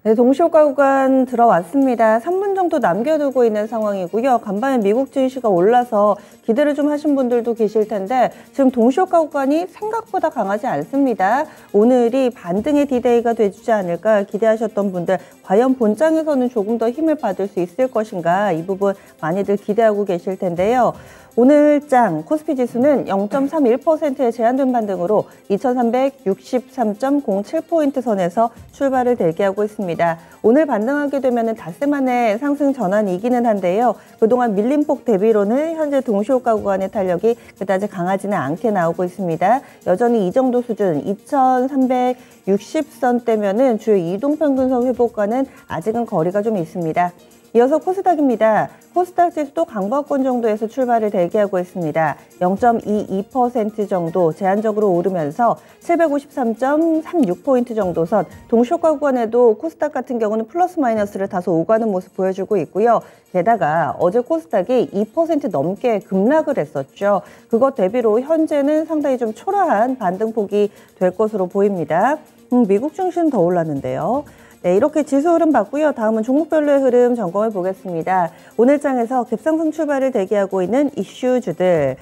네, 동시효과 구간 들어왔습니다. 3분 정도 남겨두고 있는 상황이고요. 간밤에 미국 증시가 올라서 기대를 좀 하신 분들도 계실 텐데 지금 동시효과 구간이 생각보다 강하지 않습니다. 오늘이 반등의 디데이가 돼주지 않을까 기대하셨던 분들 과연 본장에서는 조금 더 힘을 받을 수 있을 것인가 이 부분 많이들 기대하고 계실 텐데요. 오늘 장 코스피 지수는 0.31%의 제한된 반등으로 2363.07포인트 선에서 출발을 대기하고 있습니다. 오늘 반등하게 되면 닷새 만에 상승 전환이기는 한데요. 그동안 밀림폭 대비로는 현재 동시효과 구간의 탄력이 그다지 강하지는 않게 나오고 있습니다. 여전히 이 정도 수준 2360선대면은 주요 이동평균선 회복과는 아직은 거리가 좀 있습니다. 이어서 코스닥입니다. 코스닥 지수도 강보합권 정도에서 출발을 대기하고 있습니다. 0.22% 정도 제한적으로 오르면서 753.36포인트 정도 선, 동시효과 구간에도 코스닥 같은 경우는 플러스 마이너스를 다소 오가는 모습 보여주고 있고요. 게다가 어제 코스닥이 2% 넘게 급락을 했었죠. 그것 대비로 현재는 상당히 좀 초라한 반등폭이 될 것으로 보입니다. 미국 증시는 더 올랐는데요. 네, 이렇게 지수 흐름 봤고요. 다음은 종목별로의 흐름 점검해 보겠습니다. 오늘 장에서 급상승 출발을 대기하고 있는 이슈주들.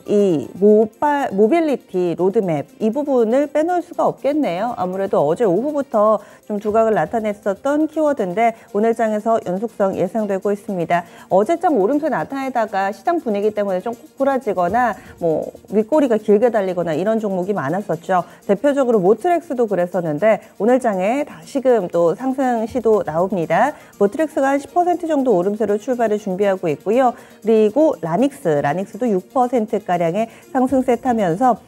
이 모빌리티 로드맵 이 부분을 빼놓을 수가 없겠네요. 아무래도 어제 오후부터 좀 두각을 나타냈었던 키워드인데 오늘 장에서 연속성 예상되고 있습니다. 어제장 오름세 나타내다가 시장 분위기 때문에 좀 꼬꾸라지거나 뭐 윗꼬리가 길게 달리거나 이런 종목이 많았었죠. 대표적으로 모트렉스도 그랬었는데 오늘 장에 다시금 또 상승 시도 나옵니다. 모트렉스가 한 10% 정도 오름세로 출발을 준비하고 있고요. 그리고 라닉스도 6%가량의 상승세 타면서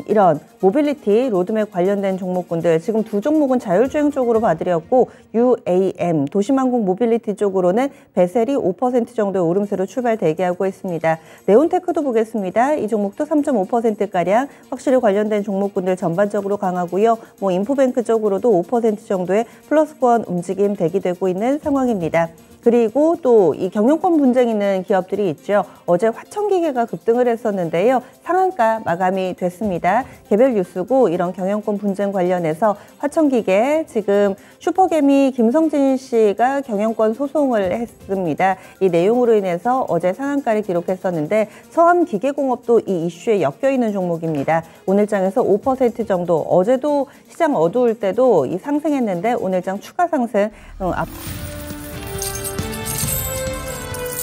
이런 모빌리티 로드맵 관련된 종목군들 지금 두 종목은 자율주행 쪽으로 봐드렸고 UAM 도심항공 모빌리티 쪽으로는 베셀이 5% 정도의 오름세로 출발 대기하고 있습니다. 네온테크도 보겠습니다. 이 종목도 3.5%가량 확실히 관련된 종목군들 전반적으로 강하고요. 뭐 인포뱅크 쪽으로도 5% 정도의 플러스권 움직임 대기되고 있는 상황입니다. 그리고 또 이 경영권 분쟁 있는 기업들이 있죠. 어제 화천기계가 급등을 했었는데요. 상한가 마감이 됐습니다. 개별 뉴스고 이런 경영권 분쟁 관련해서 화천기계 지금 슈퍼개미 김성진 씨가 경영권 소송을 했습니다. 이 내용으로 인해서 어제 상한가를 기록했었는데 서암기계공업도 이 이슈에 엮여있는 종목입니다. 오늘 장에서 5% 정도 어제도 시장 어두울 때도 이 상승했는데 오늘 장 추가 상승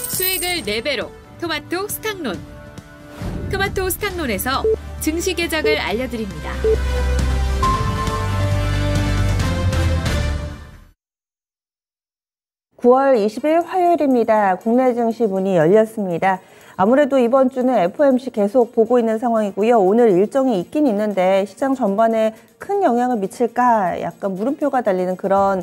수익을 4배로 토마토 스탁론. 토마토 스탁론에서 증시 계작을 알려드립니다. (9월 20일) 화요일입니다. 국내 증시 문이 열렸습니다. 아무래도 이번 주는 FOMC 계속 보고 있는 상황이고요. 오늘 일정이 있긴 있는데 시장 전반에 큰 영향을 미칠까 약간 물음표가 달리는 그런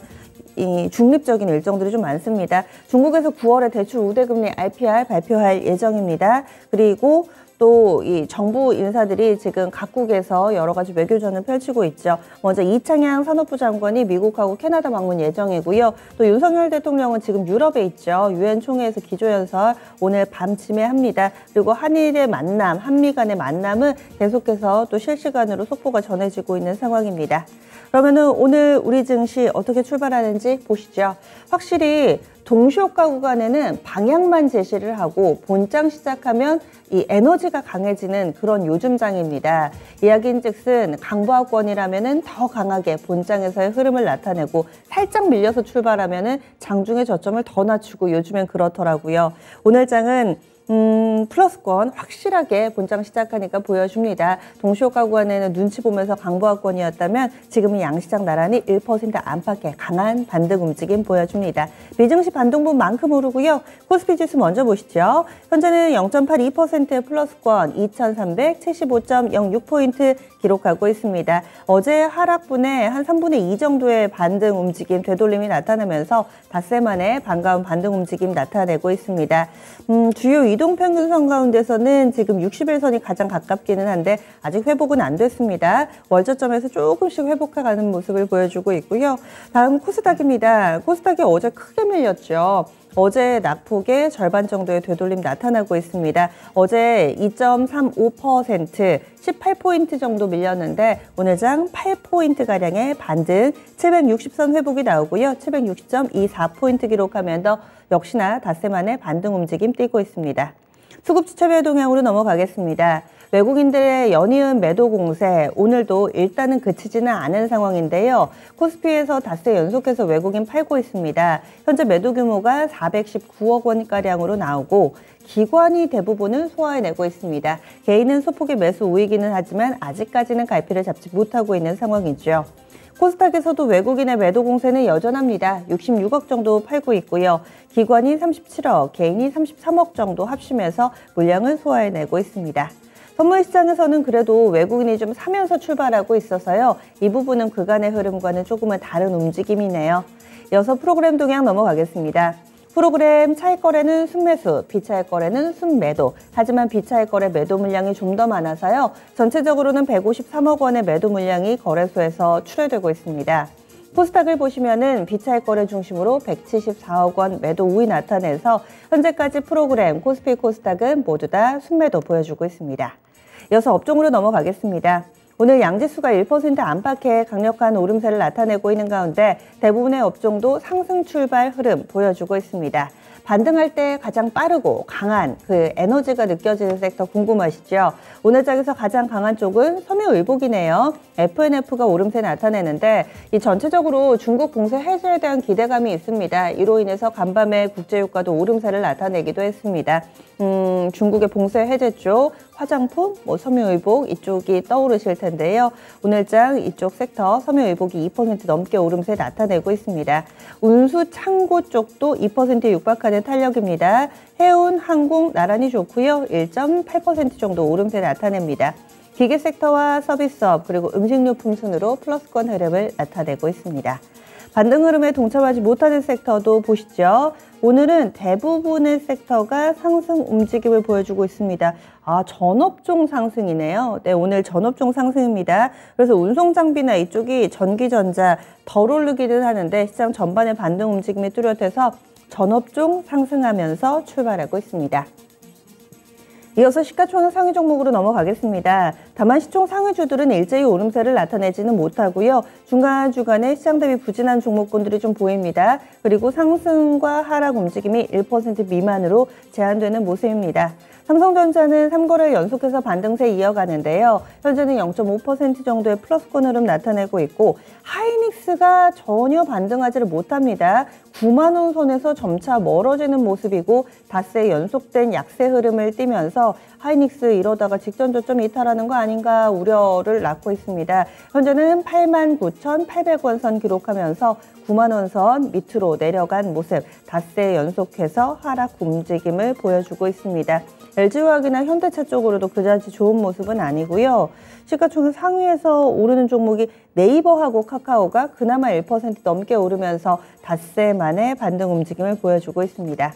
이 중립적인 일정들이 좀 많습니다. 중국에서 9월에 대출 우대금리 RPR 발표할 예정입니다. 그리고 또 이 정부 인사들이 지금 각국에서 여러 가지 외교전을 펼치고 있죠. 먼저 이창양 산업부 장관이 미국하고 캐나다 방문 예정이고요. 또 윤석열 대통령은 지금 유럽에 있죠. 유엔 총회에서 기조연설 오늘 밤쯤에 합니다. 그리고 한일의 만남, 한미 간의 만남은 계속해서 또 실시간으로 속보가 전해지고 있는 상황입니다. 그러면은 오늘 우리 증시 어떻게 출발하는지 보시죠. 확실히 동시효과 구간에는 방향만 제시를 하고 본장 시작하면 이 에너지가 강해지는 그런 요즘장입니다. 이야기인즉슨 강보합권이라면은 더 강하게 본장에서의 흐름을 나타내고 살짝 밀려서 출발하면은 장중의 저점을 더 낮추고 요즘엔 그렇더라고요. 오늘 장은 플러스권 확실하게 본장 시작하니까 보여줍니다. 동시효과 구간에는 눈치 보면서 강보합권이었다면 지금은 양시장 나란히 1% 안팎의 강한 반등 움직임 보여줍니다. 미증시 반동분만큼 오르고요. 코스피 지수 먼저 보시죠. 현재는 0.82%의 플러스권 2375.06포인트 기록하고 있습니다. 어제 하락분에 한 3분의 2 정도의 반등 움직임 되돌림이 나타나면서 닷새 만에 반가운 반등 움직임 나타내고 있습니다. 주요 이동평균선 가운데서는 지금 60일선이 가장 가깝기는 한데 아직 회복은 안 됐습니다. 월저점에서 조금씩 회복해가는 모습을 보여주고 있고요. 다음 코스닥입니다. 코스닥이 어제 크게 밀렸죠. 어제 낙폭의 절반 정도의 되돌림 나타나고 있습니다. 어제 2.35%, 18포인트 정도 밀렸는데 오늘 장 8포인트가량의 반등, 760선 회복이 나오고요. 760.24포인트 기록하면서 역시나 닷새만의 반등 움직임 띄고 있습니다. 수급지차별 동향으로 넘어가겠습니다. 외국인들의 연이은 매도 공세, 오늘도 일단은 그치지는 않은 상황인데요. 코스피에서 닷새 연속해서 외국인 팔고 있습니다. 현재 매도 규모가 419억 원가량으로 나오고 기관이 대부분은 소화해내고 있습니다. 개인은 소폭의 매수 우위기는 하지만 아직까지는 갈피를 잡지 못하고 있는 상황이죠. 코스닥에서도 외국인의 매도 공세는 여전합니다. 66억 정도 팔고 있고요. 기관이 37억, 개인이 33억 정도 합심해서 물량을 소화해내고 있습니다. 선물 시장에서는 그래도 외국인이 좀 사면서 출발하고 있어서요. 이 부분은 그간의 흐름과는 조금은 다른 움직임이네요. 이어서 프로그램 동향 넘어가겠습니다. 프로그램 차익 거래는 순매수, 비차익 거래는 순매도. 하지만 비차익 거래 매도 물량이 좀 더 많아서요. 전체적으로는 153억 원의 매도 물량이 거래소에서 출회되고 있습니다. 코스닥을 보시면은 비차익 거래 중심으로 174억 원 매도 우위 나타내서 현재까지 프로그램 코스피 코스닥은 모두 다 순매도 보여주고 있습니다. 이어서 업종으로 넘어가겠습니다. 오늘 양지수가 1% 안팎의 강력한 오름세를 나타내고 있는 가운데 대부분의 업종도 상승 출발 흐름 보여주고 있습니다. 반등할 때 가장 빠르고 강한 그 에너지가 느껴지는 섹터 궁금하시죠? 오늘 장에서 가장 강한 쪽은 섬유의복이네요. FNF가 오름세 나타내는데 이 전체적으로 중국 봉쇄 해제에 대한 기대감이 있습니다. 이로 인해서 간밤에 국제유가도 오름세를 나타내기도 했습니다. 중국의 봉쇄 해제 쪽 화장품, 섬유의복 이쪽이 떠오르실 텐데요. 오늘 장 이쪽 섹터 섬유의복이 2% 넘게 오름세 나타내고 있습니다. 운수 창고 쪽도 2% 육박하는 탄력입니다. 해운, 항공 나란히 좋고요. 1.8% 정도 오름세 나타냅니다. 기계 섹터와 서비스업 그리고 음식료품 순으로 플러스권 흐름을 나타내고 있습니다. 반등 흐름에 동참하지 못하는 섹터도 보시죠. 오늘은 대부분의 섹터가 상승 움직임을 보여주고 있습니다. 전업종 상승이네요. 네, 오늘 전업종 상승입니다. 그래서 운송장비나 이쪽이 전기전자 덜 오르기는 하는데 시장 전반의 반등 움직임이 뚜렷해서 전업종 상승하면서 출발하고 있습니다. 이어서 시가총액 상위 종목으로 넘어가겠습니다. 다만 시총 상위주들은 일제히 오름세를 나타내지는 못하고요. 중간중간에 시장 대비 부진한 종목군들이 좀 보입니다. 그리고 상승과 하락 움직임이 1% 미만으로 제한되는 모습입니다. 삼성전자는 3거래일 연속해서 반등세 이어가는데요. 현재는 0.5% 정도의 플러스권 흐름 나타내고 있고 하이닉스가 전혀 반등하지를 못합니다. 9만 원 선에서 점차 멀어지는 모습이고 닷새 연속된 약세 흐름을 띠면서 하이닉스 이러다가 직전 저점 이탈하는 거 아닌가 우려를 낳고 있습니다. 현재는 89,800원 선 기록하면서 9만 원 선 밑으로 내려간 모습, 닷새 연속해서 하락 움직임을 보여주고 있습니다. LG화학이나 현대차 쪽으로도 그다지 좋은 모습은 아니고요. 시가총액 상위에서 오르는 종목이 네이버하고 카카오가 그나마 1% 넘게 오르면서 닷새 만에 반등 움직임을 보여주고 있습니다.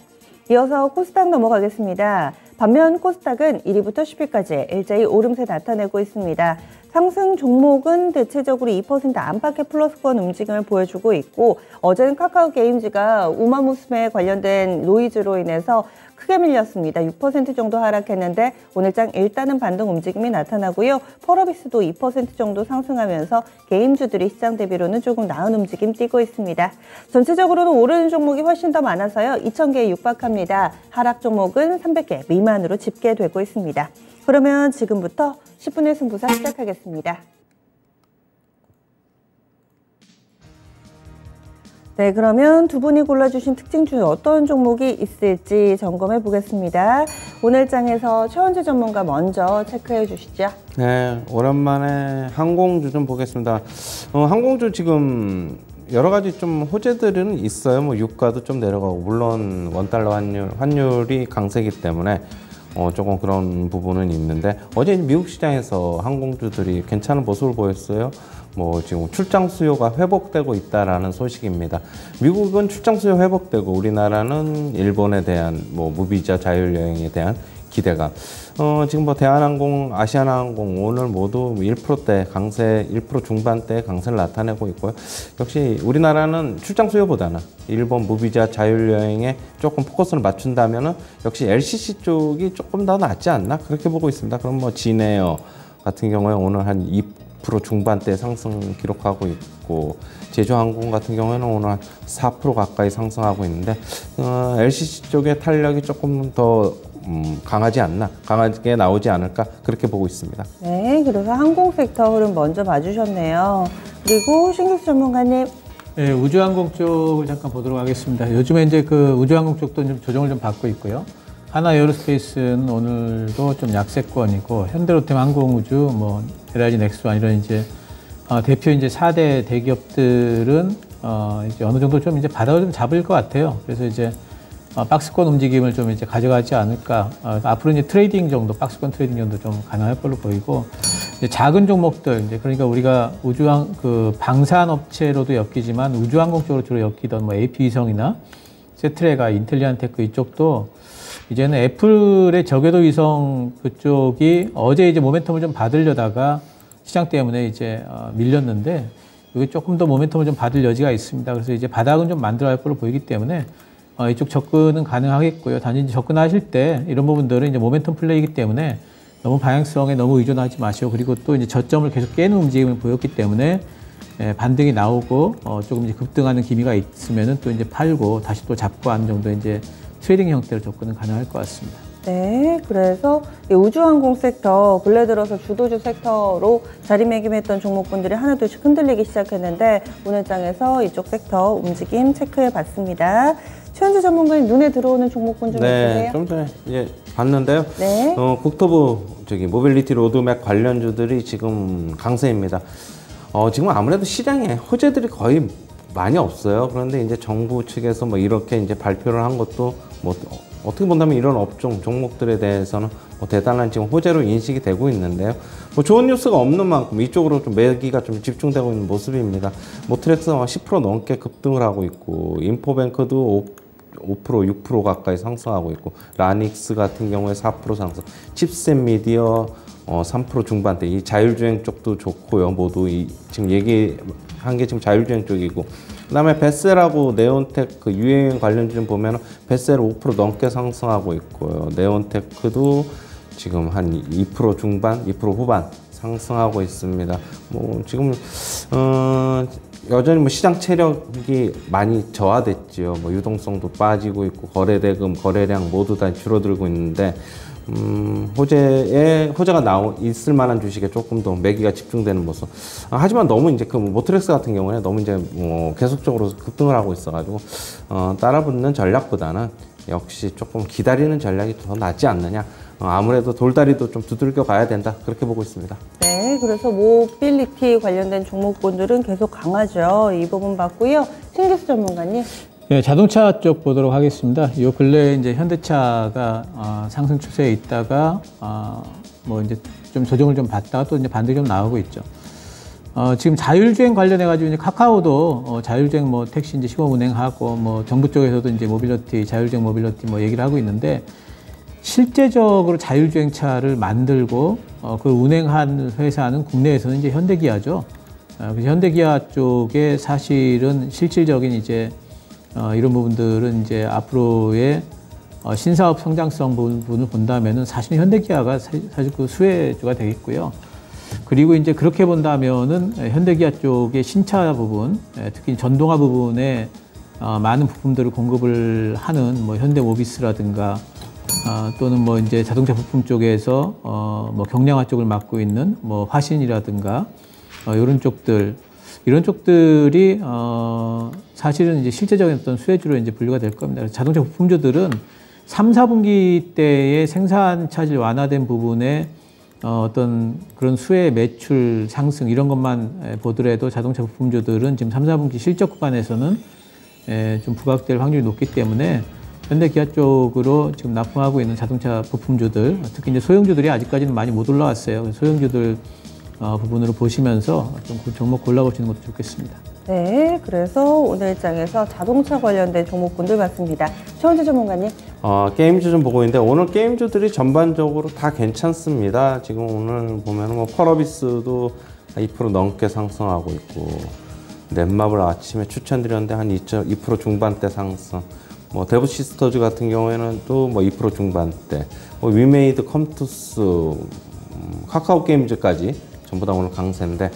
이어서 코스닥 넘어가겠습니다. 반면 코스닥은 1위부터 10위까지 일제히 오름세 나타내고 있습니다. 상승 종목은 대체적으로 2% 안팎의 플러스권 움직임을 보여주고 있고 어제는 카카오 게임즈가 우마무스메 관련된 노이즈로 인해서 크게 밀렸습니다. 6% 정도 하락했는데 오늘장 일단은 반등 움직임이 나타나고요. 펄어비스도 2% 정도 상승하면서 게임주들이 시장 대비로는 조금 나은 움직임 띄고 있습니다. 전체적으로는 오르는 종목이 훨씬 더 많아서요. 2,000개에 육박합니다. 하락 종목은 300개 미만으로 집계되고 있습니다. 그러면 지금부터 10분의 승부사 시작하겠습니다. 네, 그러면 두 분이 골라주신 특징 중에 어떤 종목이 있을지 점검해 보겠습니다. 오늘 장에서 최원재 전문가 먼저 체크해 주시죠. 네, 오랜만에 항공주 좀 보겠습니다. 항공주 지금 여러 가지 좀 호재들은 있어요. 유가도 좀 내려가고 물론 원달러 환율이 강세이기 때문에 조금 그런 부분은 있는데 어제 미국 시장에서 항공주들이 괜찮은 모습을 보였어요. 지금 출장 수요가 회복되고 있다라는 소식입니다. 미국은 출장 수요 회복되고 우리나라는 일본에 대한 무비자 자율여행에 대한 기대가. 지금 뭐 대한항공, 아시아나항공 오늘 모두 1%대 강세, 1% 중반대 강세를 나타내고 있고요. 역시 우리나라는 출장 수요보다는 일본 무비자 자율여행에 조금 포커스를 맞춘다면은 역시 LCC 쪽이 조금 더 낫지 않나 그렇게 보고 있습니다. 그럼 뭐 진에어 같은 경우에 오늘 한 2% 중반대 상승 기록하고 있고 제주항공 같은 경우에는 오늘 한 4% 가까이 상승하고 있는데 LCC 쪽의 탄력이 조금 더 강하지 않나, 강하게 나오지 않을까 그렇게 보고 있습니다. 네, 그래서 항공 섹터 흐름 먼저 봐주셨네요. 그리고 신규수 전문가님. 네, 우주항공 쪽을 잠깐 보도록 하겠습니다. 요즘에 이제 그 우주항공 쪽도 좀 조정을 좀 받고 있고요. 하나에어로스페이스는 오늘도 좀 약세권이고 현대로템 항공우주, 뭐 LIG 넥스원 이런 이제 대표 이제 4대 대기업들은 이제 어느 정도 좀 이제 바닥을 좀 잡을 것 같아요. 그래서 이제 박스권 움직임을 좀 이제 가져가지 않을까. 앞으로 이제 트레이딩 정도, 박스권 트레이딩 정도 좀 가능할 걸로 보이고, 이제 작은 종목들, 이제 그러니까 우리가 그 방산 업체로도 엮이지만 우주항공 쪽으로 주로 엮이던 뭐 AP위성이나 세트레가, 인텔리안테크 이쪽도 이제는 애플의 저궤도 위성 그쪽이 어제 이제 모멘텀을 좀 받으려다가 시장 때문에 이제 밀렸는데 이게 조금 더 모멘텀을 좀 받을 여지가 있습니다. 그래서 이제 바닥은 좀 만들어야 할 걸로 보이기 때문에 이쪽 접근은 가능하겠고요. 단지 이제 접근하실 때 이런 부분들은 이제 모멘텀 플레이이기 때문에 너무 방향성에 너무 의존하지 마시고, 그리고 또 이제 저점을 계속 깨는 움직임을 보였기 때문에 반등이 나오고 조금 이제 급등하는 기미가 있으면은 또 이제 팔고 다시 또 잡고 하는 정도 이제 트레이딩 형태로 접근은 가능할 것 같습니다. 네, 그래서 이 우주항공 섹터 근래 들어서 주도주 섹터로 자리매김했던 종목군들이 하나둘씩 흔들리기 시작했는데 오늘 장에서 이쪽 섹터 움직임 체크해봤습니다. 최현주 전문가님 눈에 들어오는 종목군 좀 있으세요? 네, 좀 전에 봤는데요. 네. 국토부 모빌리티 로드맵 관련주들이 지금 강세입니다. 지금 아무래도 시장에 호재들이 거의 많이 없어요. 그런데 이제 정부 측에서 뭐 이렇게 이제 발표를 한 것도 뭐 어떻게 본다면 이런 업종 종목들에 대해서는 뭐 대단한 지금 호재로 인식이 되고 있는데요. 뭐 좋은 뉴스가 없는 만큼 이쪽으로 좀 매기가 좀 집중되고 있는 모습입니다. 모트렉스가 10% 넘게 급등을 하고 있고 인포뱅크도 5%, 6% 가까이 상승하고 있고 라닉스 같은 경우에 4% 상승, 칩셋 미디어 3% 중반대, 이 자율주행 쪽도 좋고요. 모두 지금 얘기한 게 지금 자율주행 쪽이고, 그다음에 베셀하고 네온텍 그 유행 관련주 좀 보면 베셀 5% 넘게 상승하고 있고요. 네온테크도 지금 한 2% 중반, 2% 후반 상승하고 있습니다. 뭐 지금 여전히 뭐 시장 체력이 많이 저하됐지요. 뭐 유동성도 빠지고 있고 거래대금, 거래량 모두 다 줄어들고 있는데 호재가 있을 만한 주식에 조금 더 매기가 집중되는 모습. 하지만 너무 이제 그 모트렉스 같은 경우는 너무 이제 계속적으로 급등을 하고 있어가지고 따라붙는 전략보다는 역시 조금 기다리는 전략이 더 낫지 않느냐. 아무래도 돌다리도 좀 두들겨 가야 된다 그렇게 보고 있습니다. 네, 그래서 모빌리티 관련된 종목군들은 계속 강하죠. 이 부분 봤고요. 신규수 전문가님. 네, 자동차 쪽 보도록 하겠습니다. 요 근래에 이제 현대차가 상승 추세에 있다가 뭐 이제 좀 조정을 좀 받다가 또 이제 반등이 좀 나오고 있죠. 지금 자율주행 관련해 가지고 이제 카카오도 자율주행 뭐 택시 이제 시범 운행하고 뭐 정부 쪽에서도 이제 모빌리티 자율주행 모빌리티 뭐 얘기를 하고 있는데, 실제적으로 자율주행차를 만들고 그걸 운행한 회사는 국내에서는 이제 현대기아죠. 그래서 현대기아 쪽에 사실은 실질적인 이제 이런 부분들은 이제 앞으로의 신사업 성장성 부분을 본다면은 사실 현대기아가 사실 그 수혜주가 되겠고요. 그리고 이제 그렇게 본다면은 현대기아 쪽의 신차 부분, 특히 전동화 부분에 많은 부품들을 공급을 하는 뭐 현대모비스라든가 또는 뭐 이제 자동차 부품 쪽에서 뭐 경량화 쪽을 맡고 있는 뭐 화신이라든가 이런 쪽들이 사실은 이제 실제적인 어떤 수혜주로 이제 분류가 될 겁니다. 자동차 부품주들은 3, 4분기 때의 생산 차질 완화된 부분에 어떤 그런 수혜 매출 상승 이런 것만 보더라도 자동차 부품주들은 지금 3, 4분기 실적 구간에서는 좀 부각될 확률이 높기 때문에 현대기아 쪽으로 지금 납품하고 있는 자동차 부품주들, 특히 이제 소형주들이 아직까지는 많이 못 올라왔어요. 소형주들 부분으로 보시면서 좀 종목 골라보시는 것도 좋겠습니다. 네, 그래서 오늘 장에서 자동차 관련된 종목군들 봤습니다. 최원재 전문가님. 게임주 좀 보고 있는데 오늘 게임주들이 전반적으로 다 괜찮습니다. 지금 오늘 보면 뭐 펄어비스도 2% 넘게 상승하고 있고, 넷마블 아침에 추천드렸는데 한 2% 중반대 상승. 뭐 데브시스터즈 같은 경우에는 또 뭐 2% 중반대. 뭐 위메이드, 컴투스, 카카오 게임즈까지 전부 다 오늘 강세인데,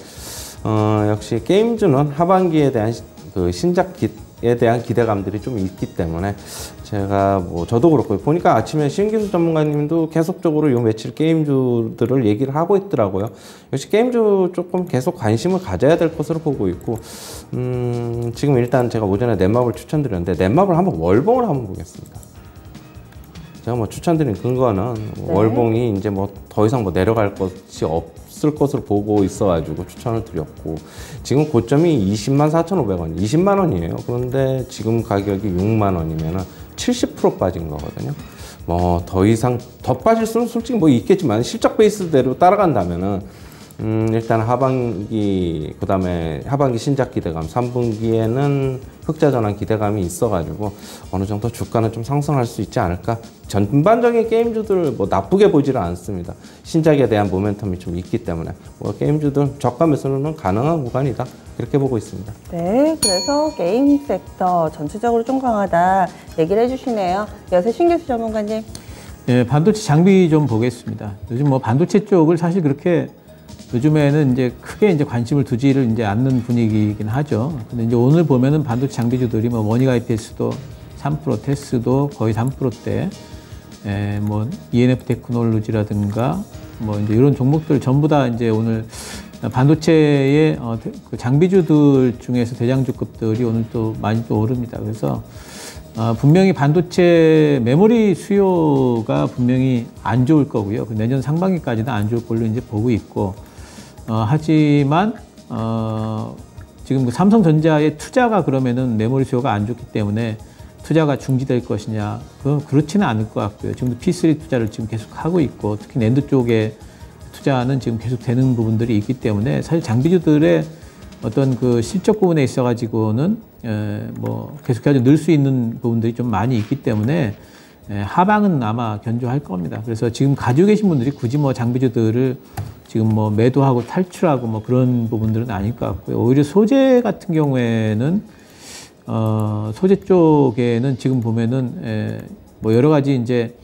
역시 게임주는 하반기에 대한 그 신작에 대한 기대감들이 좀 있기 때문에 제가 뭐 저도 그렇고 보니까 아침에 신기수 전문가님도 계속적으로 요 며칠 게임주들을 얘기를 하고 있더라고요. 역시 게임주 조금 계속 관심을 가져야 될 것으로 보고 있고, 지금 일단 제가 오전에 넷마블 추천드렸는데 넷마블 한번 월봉을 한번 보겠습니다. 제가 뭐 추천드린 근거는 네. 월봉이 이제 뭐 더 이상 뭐 내려갈 것이 없을 것으로 보고 있어가지고 추천을 드렸고, 지금 고점이 204,500원, 20만 원이에요. 그런데 지금 가격이 6만 원이면은 70% 빠진 거거든요. 뭐 더 이상 더 빠질 수는 솔직히 뭐 있겠지만 실적 베이스대로 따라간다면은 일단 하반기, 그 다음에 하반기 신작 기대감, 3분기에는 흑자 전환 기대감이 있어가지고 어느 정도 주가는 좀 상승할 수 있지 않을까. 전반적인 게임주들 뭐 나쁘게 보지는 않습니다. 신작에 대한 모멘텀이 좀 있기 때문에 뭐 게임주들 저가 매수는 가능한 구간이다, 이렇게 보고 있습니다. 네, 그래서 게임 섹터 전체적으로 좀 강하다 얘기를 해주시네요. 여세 신기수 전문가님. 예, 반도체 장비 좀 보겠습니다. 요즘 뭐 반도체 쪽을 사실 그렇게 요즘에는 이제 크게 이제 관심을 두지를 이제 않는 분위기이긴 하죠. 근데 이제 오늘 보면은 반도체 장비주들이 뭐 원익 IPS도 3%, 테스도 거의 3%대, 뭐 ENF 테크놀로지라든가 뭐 이제 이런 종목들 전부 다 이제 오늘 반도체의 그 장비주들 중에서 대장주급들이 오늘 또 많이 또 오릅니다. 그래서 분명히 반도체 메모리 수요가 분명히 안 좋을 거고요. 내년 상반기까지는 안 좋을 걸로 이제 보고 있고, 하지만 지금 그 삼성전자의 투자가 그러면은 메모리 수요가 안 좋기 때문에 투자가 중지될 것이냐? 그렇지는 않을 것 같고요. 지금도 P3 투자를 지금 계속 하고 있고, 특히 낸드 쪽에 투자는 지금 계속 되는 부분들이 있기 때문에 사실 장비주들의 어떤 그 실적 부분에 있어가지고는 뭐 계속해서 늘 수 있는 부분들이 좀 많이 있기 때문에 하방은 아마 견조할 겁니다. 그래서 지금 가지고 계신 분들이 굳이 뭐 장비주들을 지금 뭐 매도하고 탈출하고 뭐 그런 부분들은 아닐 것 같고요. 오히려 소재 같은 경우에는 소재 쪽에는 지금 보면은 뭐 여러 가지 이제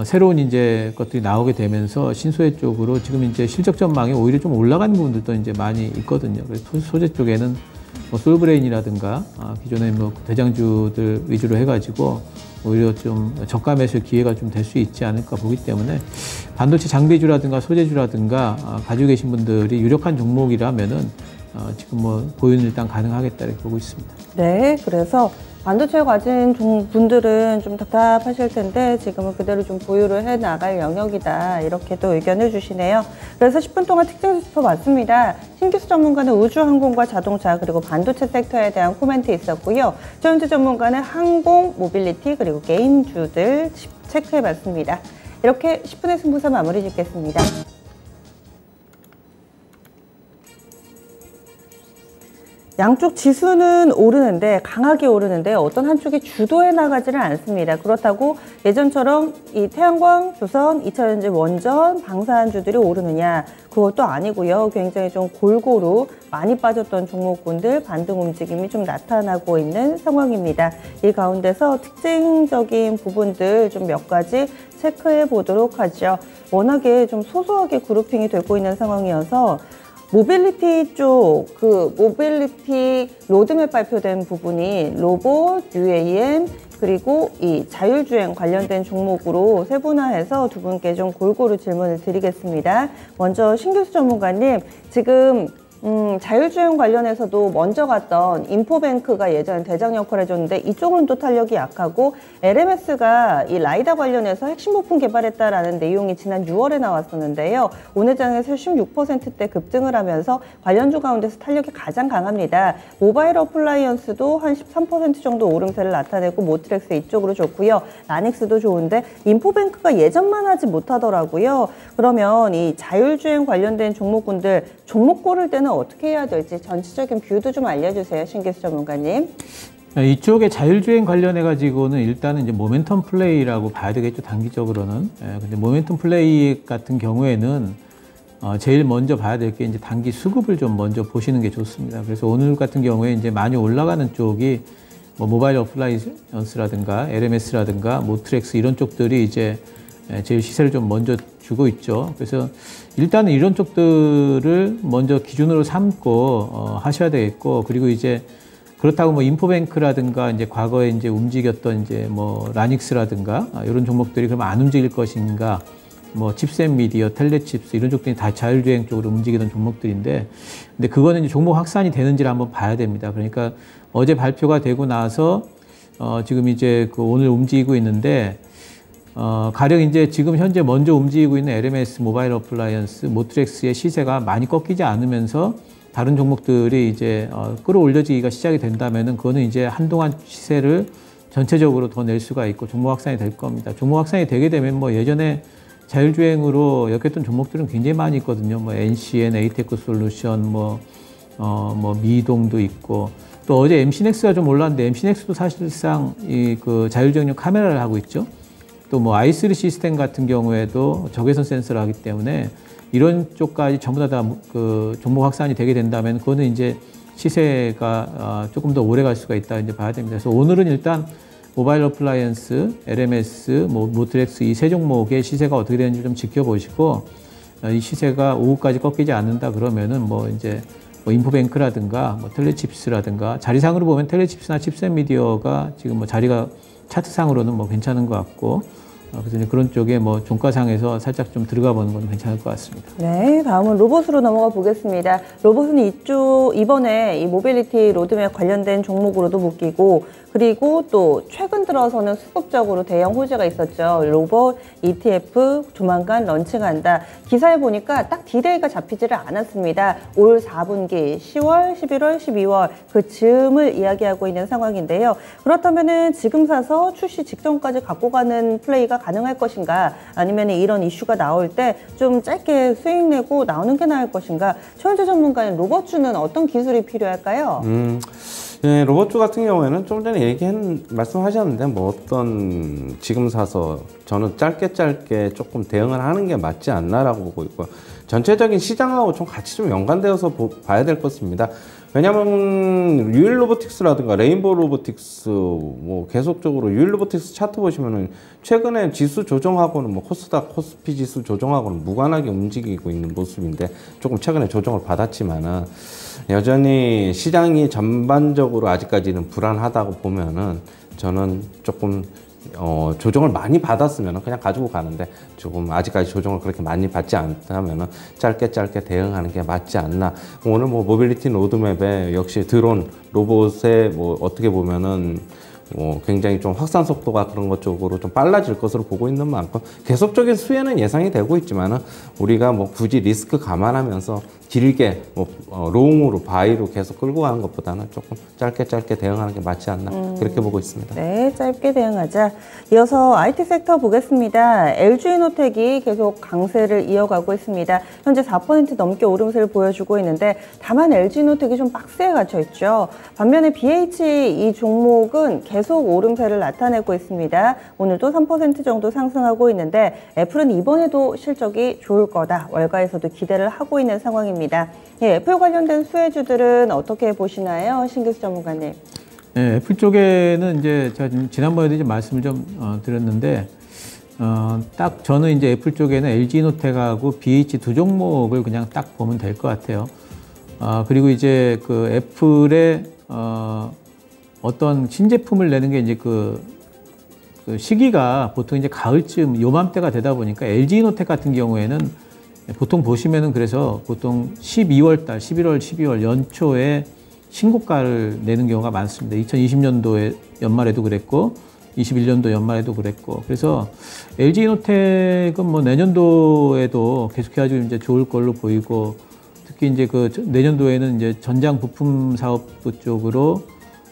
새로운 이제 것들이 나오게 되면서 신소재 쪽으로 지금 이제 실적 전망이 오히려 좀 올라간 부분들도 이제 많이 있거든요. 그래서 소재 쪽에는 뭐 솔브레인이라든가 기존의 뭐 대장주들 위주로 해가지고 오히려 좀 저가 매수 기회가 좀 될 수 있지 않을까 보기 때문에 반도체 장비주라든가 소재주라든가 가지고 계신 분들이 유력한 종목이라면은 지금 뭐 보유는 일단 가능하겠다 이렇게 보고 있습니다. 네, 그래서 반도체 가진 분들은 좀 답답하실 텐데 지금은 그대로 좀 보유를 해 나갈 영역이다, 이렇게 또 의견을 주시네요. 그래서 10분 동안 특징 짚어봤습니다. 신기수 전문가는 우주, 항공과 자동차 그리고 반도체 섹터에 대한 코멘트 있었고요. 최원재 전문가는 항공, 모빌리티 그리고 게임주들 체크해봤습니다. 이렇게 10분의 승부사 마무리 짓겠습니다. 양쪽 지수는 오르는데, 강하게 오르는데 어떤 한쪽이 주도해 나가지는 않습니다. 그렇다고 예전처럼 이 태양광, 조선, 2차전지, 원전, 방산주들이 오르느냐, 그것도 아니고요. 굉장히 좀 골고루 많이 빠졌던 종목군들 반등 움직임이 좀 나타나고 있는 상황입니다. 이 가운데서 특징적인 부분들 좀 몇 가지 체크해 보도록 하죠. 워낙에 좀 소소하게 그룹핑이 되고 있는 상황이어서 모빌리티 쪽, 그 모빌리티 로드맵 발표된 부분이 로봇, UAM, 그리고 이 자율주행 관련된 종목으로 세분화해서 두 분께 좀 골고루 질문을 드리겠습니다. 먼저 신규수 전문가님, 지금 자율주행 관련해서도 먼저 갔던 인포뱅크가 예전에 대장 역할을 해줬는데 이쪽은 또 탄력이 약하고, LMS가 이 라이다 관련해서 핵심 부품 개발했다라는 내용이 지난 6월에 나왔었는데요. 오늘 장에서 16%대 급등을 하면서 관련주 가운데서 탄력이 가장 강합니다. 모바일 어플라이언스도 한 13% 정도 오름세를 나타내고 모트렉스 이쪽으로 좋고요. 라닉스도 좋은데 인포뱅크가 예전만 하지 못하더라고요. 그러면 이 자율주행 관련된 종목군들 종목 고를 때는 이번에는 어떻게 해야 될지 전체적인 뷰도 좀 알려주세요, 신기수 전문가님. 이쪽에 자율주행 관련해 가지고는 일단은 이제 모멘텀 플레이라고 봐야 되겠죠, 단기적으로는. 근데 모멘텀 플레이 같은 경우에는 제일 먼저 봐야 될 게 이제 단기 수급을 좀 먼저 보시는 게 좋습니다. 그래서 오늘 같은 경우에 이제 많이 올라가는 쪽이 뭐 모바일 어플라이언스라든가 LMS라든가 모트렉스 이런 쪽들이 이제 제일 시세를 좀 먼저 주고 있죠. 그래서 일단은 이런 쪽들을 먼저 기준으로 삼고 하셔야 되겠고, 그리고 이제 그렇다고 뭐 인포뱅크라든가 이제 과거에 이제 움직였던 이제 뭐 라닉스라든가 이런 종목들이 그럼 안 움직일 것인가? 뭐 칩셋 미디어, 텔레칩스 이런 쪽들이 다 자율주행 쪽으로 움직이던 종목들인데, 근데 그거는 이제 종목 확산이 되는지를 한번 봐야 됩니다. 그러니까 어제 발표가 되고 나서 지금 이제 그 오늘 움직이고 있는데, 가령 이제 지금 현재 먼저 움직이고 있는 LMS, 모바일 어플라이언스, 모트렉스의 시세가 많이 꺾이지 않으면서 다른 종목들이 이제 끌어올려지기가 시작이 된다면은 그거는 이제 한동안 시세를 전체적으로 더 낼 수가 있고 종목 확산이 될 겁니다. 종목 확산이 되게 되면 뭐 예전에 자율주행으로 엮였던 종목들은 굉장히 많이 있거든요. 뭐 NCN, 에이테크 솔루션, 뭐 미동도 있고, 또 어제 MC넥스가 좀 올랐는데 MC넥스도 사실상 이 그 자율주행용 카메라를 하고 있죠. 또 뭐 i3 시스템 같은 경우에도 적외선 센서를 하기 때문에 이런 쪽까지 전부 다 그 종목 확산이 되게 된다면 그거는 이제 시세가 조금 더 오래 갈 수가 있다 이제 봐야 됩니다. 그래서 오늘은 일단 모바일 어플라이언스, LMS, 모트렉스 이 세 종목의 시세가 어떻게 되는지 좀 지켜보시고, 이 시세가 오후까지 꺾이지 않는다 그러면은 뭐 이제 뭐 인포뱅크라든가 뭐 텔레칩스라든가, 자리상으로 보면 텔레칩스나 칩셋 미디어가 지금 뭐 자리가 차트상으로는 뭐 괜찮은 것 같고, 그래서 이제 그런 쪽에 뭐 종가상에서 살짝 좀 들어가 보는 건 괜찮을 것 같습니다. 네, 다음은 로봇으로 넘어가 보겠습니다. 로봇은 이번에 이 모빌리티 로드맵 관련된 종목으로도 묶이고, 그리고 또 최근 들어서는 수급적으로 대형 호재가 있었죠. 로봇 ETF 조만간 런칭한다. 기사에 보니까 딱 디데이가 잡히지를 않았습니다. 올 4분기 10월, 11월, 12월 그 즈음을 이야기하고 있는 상황인데요. 그렇다면은 지금 사서 출시 직전까지 갖고 가는 플레이가 가능할 것인가, 아니면 이런 이슈가 나올 때 좀 짧게 수익 내고 나오는 게 나을 것인가. 최원재 전문가는 로봇주는 어떤 기술이 필요할까요? 네, 로봇주 같은 경우에는 좀 전에 말씀하셨는데 뭐 어떤 지금 사서 저는 짧게 조금 대응을 하는 게 맞지 않나라고 보고 있고요. 전체적인 시장하고 좀 같이 좀 연관되어서 봐야 될 것입니다. 왜냐면 유일 로보틱스라든가 레인보우 로보틱스 뭐 계속적으로 유일 로보틱스 차트 보시면은 최근에 지수 조정하고는 뭐 코스닥, 코스피 지수 조정하고는 무관하게 움직이고 있는 모습인데, 조금 최근에 조정을 받았지만은 여전히 시장이 전반적으로 아직까지는 불안하다고 보면은 저는 조금 조정을 많이 받았으면 그냥 가지고 가는데, 조금 아직까지 조정을 그렇게 많이 받지 않다면 짧게 대응하는 게 맞지 않나. 오늘 뭐 모빌리티 로드맵에 역시 드론 로봇에 뭐 어떻게 보면은 굉장히 좀 확산 속도가 그런 것 쪽으로 좀 빨라질 것으로 보고 있는 만큼 계속적인 수혜는 예상이 되고 있지만은, 우리가 뭐 굳이 리스크 감안하면서 길게 롱으로 바이로 계속 끌고 가는 것보다는 조금 짧게 대응하는 게 맞지 않나, 그렇게 보고 있습니다. 네, 짧게 대응하자. 이어서 IT 섹터 보겠습니다. LG이노텍이 계속 강세를 이어가고 있습니다. 현재 4% 넘게 오름세를 보여주고 있는데, 다만 LG이노텍이 좀 박스에 갇혀 있죠. 반면에 BH 이 종목은 계속 오름세를 나타내고 있습니다. 오늘도 3% 정도 상승하고 있는데, 애플은 이번에도 실적이 좋을 거다, 월가에서도 기대를 하고 있는 상황입니다. 예, 애플 관련된 수혜주들은 어떻게 보시나요, 신기수 전문가님? 네, 애플 쪽에는 이제 제가 지난번에도 이제 말씀을 좀 드렸는데, 딱 저는 이제 애플 쪽에는 LG이노텍하고 BH 두 종목을 그냥 딱 보면 될 것 같아요. 그리고 이제 그 애플의 어떤 신제품을 내는 게 이제 그 시기가 보통 이제 가을쯤 요맘때가 되다 보니까 LG이노텍 같은 경우에는 보통 보시면은 그래서 보통 12월 달, 11월, 12월 연초에 신고가를 내는 경우가 많습니다. 2020년도에 연말에도 그랬고 21년도 연말에도 그랬고, 그래서 LG이노텍은 뭐 내년도에도 계속해가지고 이제 좋을 걸로 보이고, 특히 이제 그 내년도에는 이제 전장 부품 사업부 쪽으로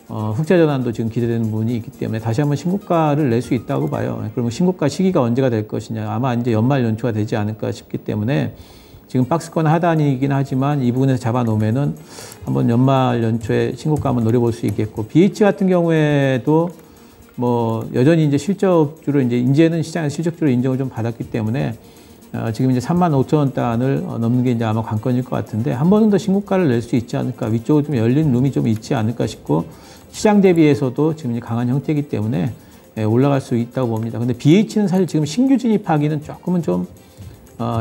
흑자 전환도 지금 기대되는 부분이 있기 때문에 다시 한번 신고가를 낼 수 있다고 봐요. 그러면 신고가 시기가 언제가 될 것이냐, 아마 이제 연말 연초가 되지 않을까 싶기 때문에 지금 박스권 하단이긴 하지만 이 부분에서 잡아놓으면은 한번 연말 연초에 신고가 한번 노려볼 수 있겠고, BH 같은 경우에도 뭐 여전히 이제 실적주로 이제는 시장에서 실적주로 인정을 좀 받았기 때문에 지금 이제 35,000원 넘는 게 이제 아마 관건일 것 같은데, 한 번은 더 신고가를 낼 수 있지 않을까, 위쪽으로 좀 열린 룸이 좀 있지 않을까 싶고, 시장 대비해서도 지금 이제 강한 형태이기 때문에 올라갈 수 있다고 봅니다. 근데 BH는 사실 지금 신규 진입하기는 조금은 좀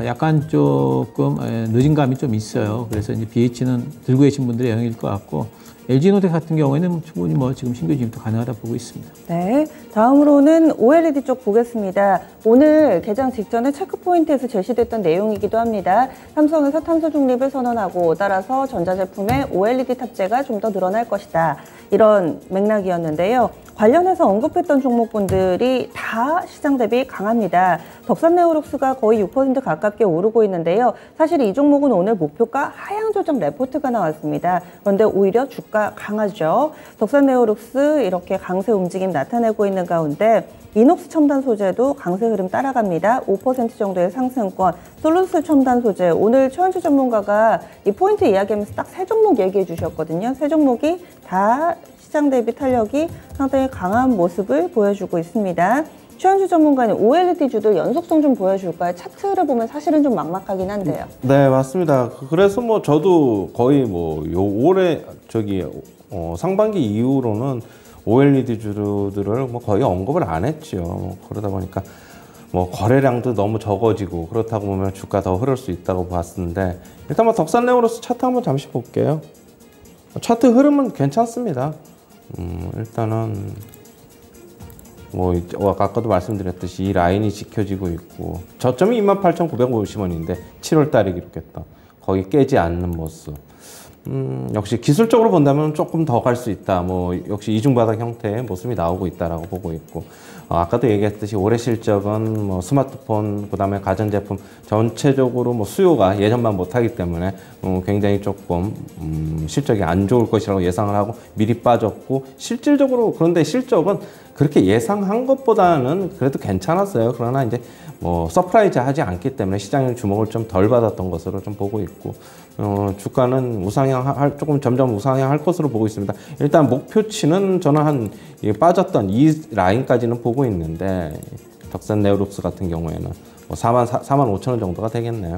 약간 조금 늦은 감이 좀 있어요. 그래서 이제 BH는 들고 계신 분들의 영역일 것 같고, LG노텍 같은 경우에는 충분히 뭐 지금 신규 진입도 가능하다 보고 있습니다. 네, 다음으로는 OLED 쪽 보겠습니다. 오늘 개장 직전에 체크포인트에서 제시됐던 내용이기도 합니다. 삼성에서 탄소 중립을 선언하고 따라서 전자제품의 OLED 탑재가 좀 더 늘어날 것이다. 이런 맥락이었는데요. 관련해서 언급했던 종목군들이 다 시장 대비 강합니다. 덕산네오룩스가 거의 6% 가깝게 오르고 있는데요. 사실 이 종목은 오늘 목표가 하향 조정 레포트가 나왔습니다. 그런데 오히려 주가 강하죠. 덕산네오룩스 이렇게 강세 움직임 나타내고 있는 가운데 이녹스 첨단 소재도 강세 흐름 따라갑니다. 5% 정도의 상승권. 솔루스 첨단 소재, 오늘 최현주 전문가가 이 포인트 이야기하면서 딱 세 종목 얘기해 주셨거든요. 세 종목이 다 시장 대비 탄력이 상당히 강한 모습을 보여주고 있습니다. 최현주 전문가는 OLED주도 연속성 좀 보여줄까요? 차트를 보면 사실은 좀 막막하긴 한데요. 네, 맞습니다. 그래서 뭐 저도 거의 뭐 올해 상반기 이후로는 OLED 주들을 뭐 거의 언급을 안 했죠. 그러다 보니까 뭐 거래량도 너무 적어지고, 그렇다고 보면 주가 더 흐를 수 있다고 봤는데, 일단 뭐 덕산네오룩스 차트 한번 잠시 볼게요. 차트 흐름은 괜찮습니다. 일단은 뭐 아까도 말씀드렸듯이 이 라인이 지켜지고 있고, 저점이 28,950원인데 7월 달에 기록했던 거기 깨지 않는 모습. 역시 기술적으로 본다면 조금 더 갈 수 있다. 뭐 역시 이중바닥 형태의 모습이 나오고 있다라고 보고 있고, 아까도 얘기했듯이 올해 실적은 뭐 스마트폰, 그다음에 가전제품 전체적으로 뭐 수요가 예전만 못하기 때문에 굉장히 조금 실적이 안 좋을 것이라고 예상을 하고 미리 빠졌고, 실질적으로 그런데 실적은 그렇게 예상한 것보다는 그래도 괜찮았어요. 그러나 이제 뭐 서프라이즈 하지 않기 때문에 시장의 주목을 좀 덜 받았던 것으로 좀 보고 있고, 주가는 우상향 조금 점점 우상향할 것으로 보고 있습니다. 일단 목표치는 저는 한 빠졌던 이 라인까지는 보고 있는데, 덕산네오룩스 같은 경우에는 뭐 45,000원 정도가 되겠네요.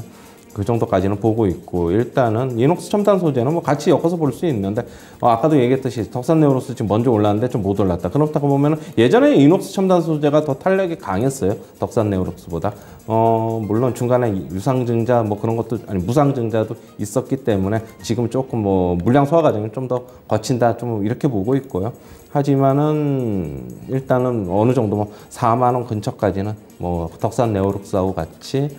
그 정도까지는 보고 있고, 일단은 이녹스 첨단 소재는 뭐 같이 엮어서 볼 수 있는데, 아까도 얘기했듯이 덕산네오룩스 지금 먼저 올랐는데 좀 못 올랐다. 그렇다고 보면은 예전에 이녹스 첨단 소재가 더 탄력이 강했어요. 덕산네오룩스보다. 물론 중간에 유상증자 뭐 그런 것도, 아니 무상증자도 있었기 때문에 지금 조금 뭐 물량 소화 과정이 좀 더 거친다, 좀 이렇게 보고 있고요. 하지만은 일단은 어느 정도 뭐 4만 원 근처까지는 뭐 덕산네오룩스하고 같이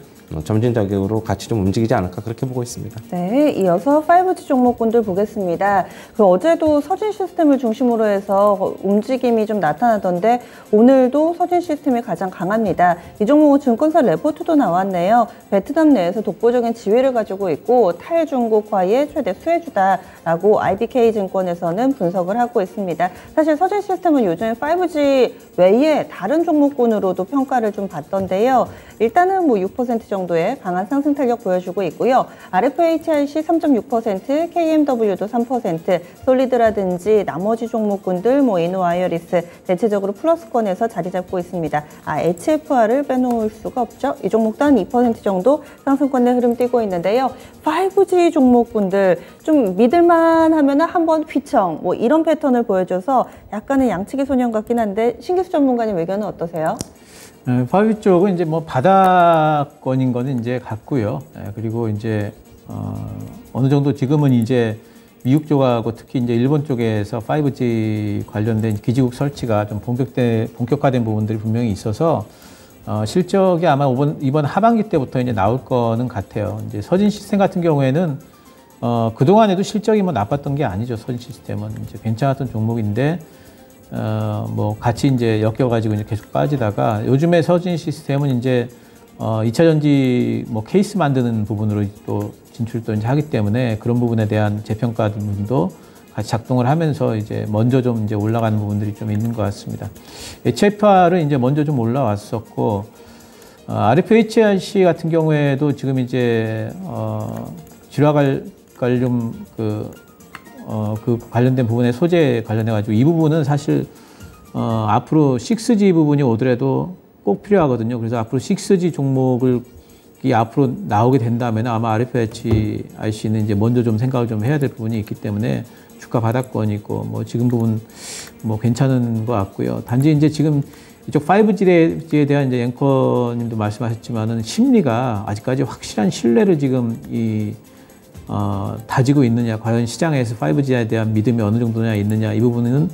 점진적으로 같이 좀 움직이지 않을까, 그렇게 보고 있습니다. 네, 이어서 5G 종목군들 보겠습니다. 어제도 서진 시스템을 중심으로 해서 움직임이 좀 나타나던데, 오늘도 서진 시스템이 가장 강합니다. 이 종목은 증권사 레포트도 나왔네요. 베트남 내에서 독보적인 지위를 가지고 있고 탈중국화의 최대 수혜주다라고 IBK 증권에서는 분석을 하고 있습니다. 사실 서진 시스템은 요즘 5G 외에 다른 종목군으로도 평가를 좀 받던데요. 일단은 뭐 6% 정도의 강한 상승 탄력 보여주고 있고요. RFHIC 3.6%, KMW도 3%, 솔리드라든지 나머지 종목군들 뭐 이노와이어리스 대체적으로 플러스권에서 자리 잡고 있습니다. HFR을 빼놓을 수가 없죠. 이 종목도 한 2% 정도 상승권의 흐름 띄고 있는데요. 5G 종목군들 좀 믿을만 하면 한번 휘청 뭐 이런 패턴을 보여줘서 약간은 양치기 소년 같긴 한데, 신기수 전문가님 의견은 어떠세요? 5G 쪽은 이제 뭐 바닥권인 거는 이제 같고요. 그리고 이제 어느 정도 지금은 이제 미국 쪽하고 특히 이제 일본 쪽에서 5G 관련된 기지국 설치가 좀 본격화된 부분들이 분명히 있어서 실적이 아마 이번 하반기 때부터 이제 나올 거는 같아요. 이제 서진 시스템 같은 경우에는 그동안에도 실적이 뭐 나빴던 게 아니죠. 서진 시스템은 이제 괜찮았던 종목인데, 뭐 같이 이제 엮여가지고 이제 계속 빠지다가, 요즘에 서진 시스템은 이제 2차 전지 뭐 케이스 만드는 부분으로 또 진출도 이제 하기 때문에 그런 부분에 대한 재평가 부분도 같이 작동을 하면서 이제 먼저 좀 이제 올라가는 부분들이 좀 있는 것 같습니다. HFR은 이제 먼저 좀 올라왔었고, RFHRC 같은 경우에도 지금 이제 질화 관련 그 관련된 부분의 소재 관련해 가지고 이 부분은 사실 앞으로 6G 부분이 오더라도 꼭 필요하거든요. 그래서 앞으로 6G 종목을 이 앞으로 나오게 된다면 아마 RFHRC는 이제 먼저 좀 생각을 좀 해야 될 부분이 있기 때문에 주가 바닥권이고 뭐 지금 부분 뭐 괜찮은 것 같고요. 단지 이제 지금 이쪽 5G에 대한 이제 앵커님도 말씀하셨지만은 심리가 아직까지 확실한 신뢰를 지금 다지고 있느냐, 과연 시장에서 5G에 대한 믿음이 어느 정도냐 있느냐 이 부분은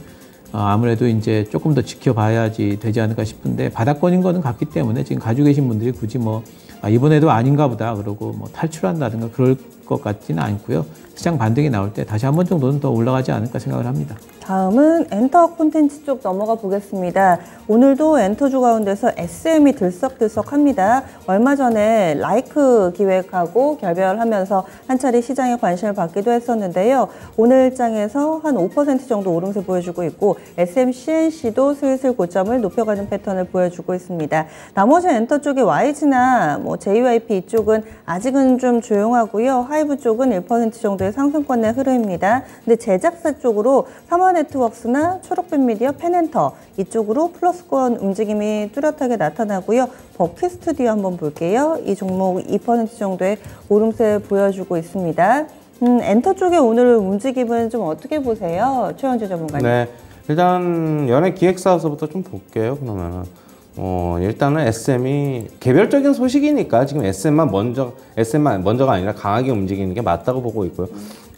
아무래도 이제 조금 더 지켜봐야지 되지 않을까 싶은데 바닥권인 거는 같기 때문에 지금 가지고 계신 분들이 굳이 뭐 이번에도 아닌가 보다 그러고 뭐 탈출한다든가 그럴 것 같지는 않고요. 시장 반등이 나올 때 다시 한 번 정도는 더 올라가지 않을까 생각을 합니다. 다음은 엔터 콘텐츠 쪽 넘어가 보겠습니다. 오늘도 엔터주 가운데서 SM이 들썩들썩합니다. 얼마 전에 라이크 기획하고 결별하면서 한 차례 시장에 관심을 받기도 했었는데요. 오늘 장에서 한 5% 정도 오름세 보여주고 있고 SM CNC도 슬슬 고점을 높여가는 패턴을 보여주고 있습니다. 나머지 엔터 쪽의 YG나 뭐 JYP 이쪽은 아직은 좀 조용하고요. 하이브 쪽은 1% 정도의 상승권의 흐름입니다. 근데 제작사 쪽으로 삼화네트워크스나 초록빛 미디어, 펜엔터 이쪽으로 플러스권 움직임이 뚜렷하게 나타나고요. 버킷 스튜디오 한번 볼게요. 이 종목 2% 정도의 오름세 보여주고 있습니다. 엔터 쪽의 오늘 움직임은 좀 어떻게 보세요? 최원주 전문가님. 네, 일단 연예 기획사에서부터 좀 볼게요. 그러면은 일단은 SM이 개별적인 소식이니까 지금 SM만 먼저가 아니라 강하게 움직이는 게 맞다고 보고 있고요.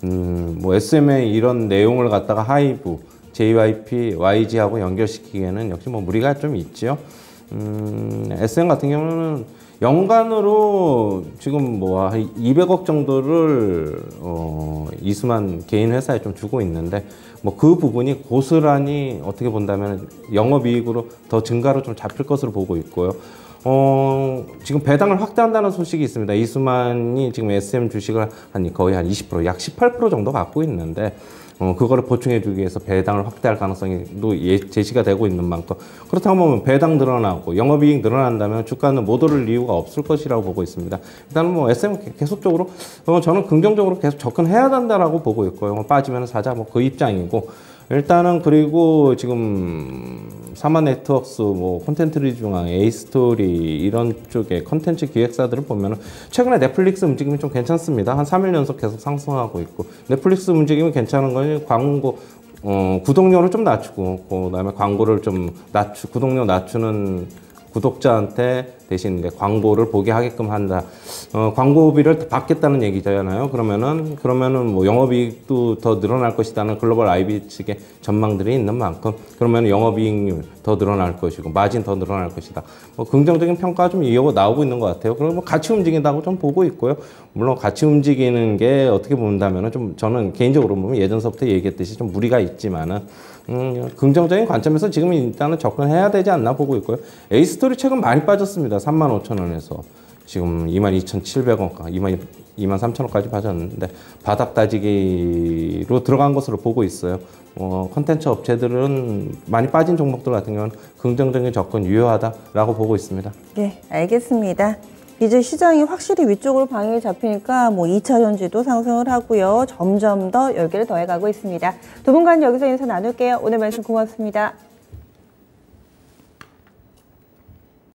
뭐 SM의 이런 내용을 갖다가 하이브, JYP, YG하고 연결시키기에는 역시 뭐 무리가 좀 있죠. SM 같은 경우는 연간으로 지금 뭐 200억 정도를 이수만 개인 회사에 좀 주고 있는데 뭐 그 부분이 고스란히 어떻게 본다면 영업이익으로 더 증가로 좀 잡힐 것으로 보고 있고요. 지금 배당을 확대한다는 소식이 있습니다. 이수만이 지금 SM 주식을 거의 한 20%, 약 18% 정도 갖고 있는데 그거를 보충해주기 위해서 배당을 확대할 가능성이 제시가 되고 있는 만큼 그렇다고 보면 배당 늘어나고 영업이익 늘어난다면 주가는 못 오를 이유가 없을 것이라고 보고 있습니다. 일단은 뭐 SM 계속적으로 저는 긍정적으로 계속 접근해야 된다라고 보고 있고요. 빠지면 사자 뭐 그 입장이고 일단은 그리고 지금 삼화네트워크스, 뭐 콘텐츠 중앙, A스토리 이런 쪽의 콘텐츠 기획사들을 보면은 최근에 넷플릭스 움직임이 좀 괜찮습니다. 한 3일 연속 계속 상승하고 있고 넷플릭스 움직임이 괜찮은 건 광고 구독료를 좀 낮추고 그다음에 광고를 좀 구독료 낮추는 구독자한테 대신 광고를 보게 하게끔 한다. 광고비를 받겠다는 얘기잖아요. 그러면은 뭐 영업이익도 더 늘어날 것이다는 글로벌 IB 측의 전망들이 있는 만큼 그러면 영업이익률 더 늘어날 것이고 마진 더 늘어날 것이다. 뭐 긍정적인 평가가 좀 나오고 있는 것 같아요. 그리고 뭐 같이 움직인다고 좀 보고 있고요. 물론 같이 움직이는 게 어떻게 본다면은 좀 저는 개인적으로 보면 예전서부터 얘기했듯이 좀 무리가 있지만은 긍정적인 관점에서 지금 일단은 접근해야 되지 않나 보고 있고요. A스토리 최근 많이 빠졌습니다. 35,000원에서 지금 22,700원, 23,000원까지 빠졌는데 바닥 다지기로 들어간 것으로 보고 있어요. 콘텐츠 업체들은 많이 빠진 종목들 같은 경우는 긍정적인 접근 유효하다라고 보고 있습니다. 네, 알겠습니다. 이제 시장이 확실히 위쪽으로 방향이 잡히니까 뭐 2차 전지도 상승을 하고요. 점점 더 열기를 더해가고 있습니다. 두 분간 여기서 인사 나눌게요. 오늘 말씀 고맙습니다.